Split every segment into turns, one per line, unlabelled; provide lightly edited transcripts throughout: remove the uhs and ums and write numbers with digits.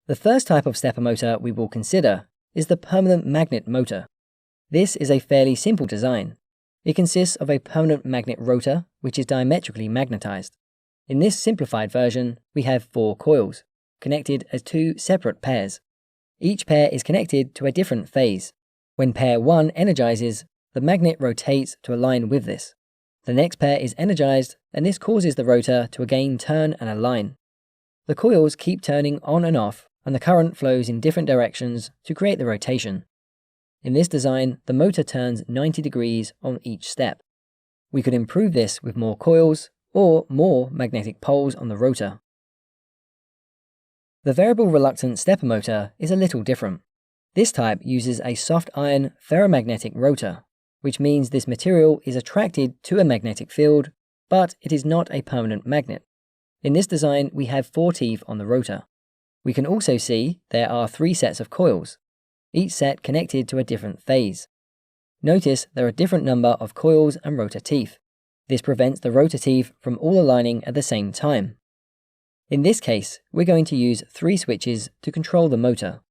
The first type of stepper motor we will consider is the permanent magnet motor. This is a fairly simple design. It consists of a permanent magnet rotor which is diametrically magnetized. In this simplified version, we have 4 coils, connected as 2 separate pairs. Each pair is connected to a different phase. When pair 1 energizes, the magnet rotates to align with this. The next pair is energized, and this causes the rotor to again turn and align. The coils keep turning on and off, and the current flows in different directions to create the rotation. In this design, the motor turns 90 degrees on each step. We could improve this with more coils or more magnetic poles on the rotor. The variable reluctance stepper motor is a little different. This type uses a soft iron ferromagnetic rotor, which means this material is attracted to a magnetic field, but it is not a permanent magnet. In this design, we have 4 teeth on the rotor. We can also see there are 3 sets of coils, each set connected to a different phase. Notice there are a different number of coils and rotor teeth. This prevents the rotor teeth from all aligning at the same time. In this case, we're going to use 3 switches to control the motor.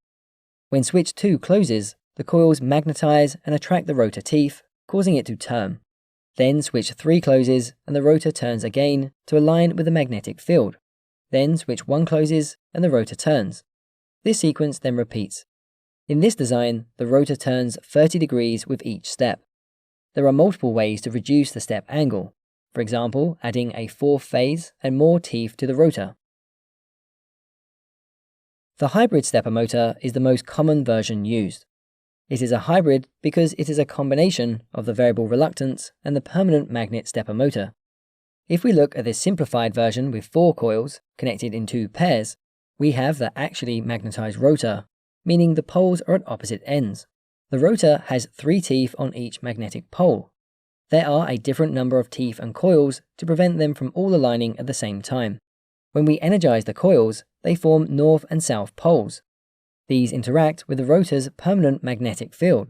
When switch 2 closes, the coils magnetize and attract the rotor teeth, causing it to turn. Then switch 3 closes and the rotor turns again to align with the magnetic field. Then switch 1 closes and the rotor turns. This sequence then repeats. In this design, the rotor turns 30 degrees with each step. There are multiple ways to reduce the step angle, for example, adding a 4th phase and more teeth to the rotor. The hybrid stepper motor is the most common version used. It is a hybrid because it is a combination of the variable reluctance and the permanent magnet stepper motor. If we look at this simplified version with 4 coils connected in 2 pairs, we have the actually magnetized rotor, meaning the poles are at opposite ends. The rotor has 3 teeth on each magnetic pole. There are a different number of teeth and coils to prevent them from all aligning at the same time. When we energize the coils, they form north and south poles. These interact with the rotor's permanent magnetic field.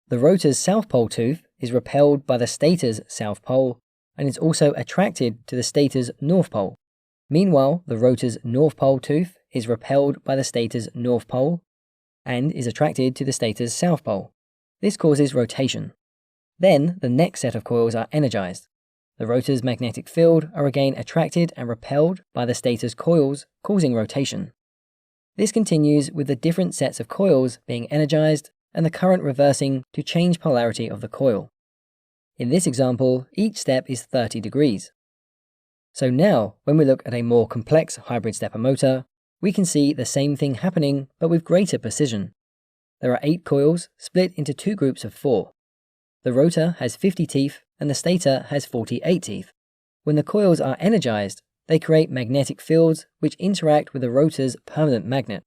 The rotor's south pole tooth is repelled by the stator's south pole and is also attracted to the stator's north pole. Meanwhile, the rotor's north pole tooth is repelled by the stator's north pole and is attracted to the stator's south pole. This causes rotation. Then the next set of coils are energized. The rotor's magnetic field are again attracted and repelled by the stator's coils, causing rotation. This continues with the different sets of coils being energized and the current reversing to change polarity of the coil. In this example, each step is 30 degrees. So now, when we look at a more complex hybrid stepper motor, we can see the same thing happening but with greater precision. There are 8 coils split into 2 groups of 4. The rotor has 50 teeth and the stator has 48 teeth. When the coils are energized, they create magnetic fields which interact with the rotor's permanent magnet.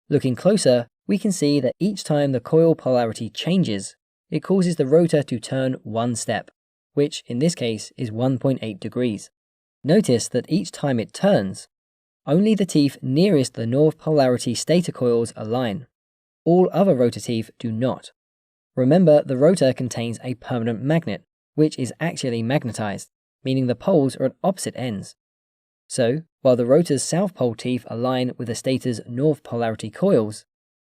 Looking closer, we can see that each time the coil polarity changes, it causes the rotor to turn 1 step, which in this case is 1.8 degrees. Notice that each time it turns, only the teeth nearest the north polarity stator coils align. All other rotor teeth do not. Remember, the rotor contains a permanent magnet, which is actually magnetized, meaning the poles are at opposite ends. So, while the rotor's south pole teeth align with the stator's north polarity coils,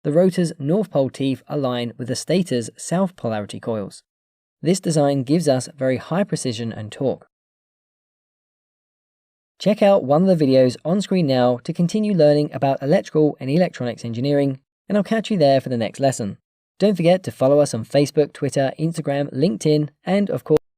the rotor's north pole teeth align with the stator's south polarity coils. This design gives us very high precision and torque. Check out one of the videos on screen now to continue learning about electrical and electronics engineering, and I'll catch you there for the next lesson. Don't forget to follow us on Facebook, Twitter, Instagram, LinkedIn, and of course,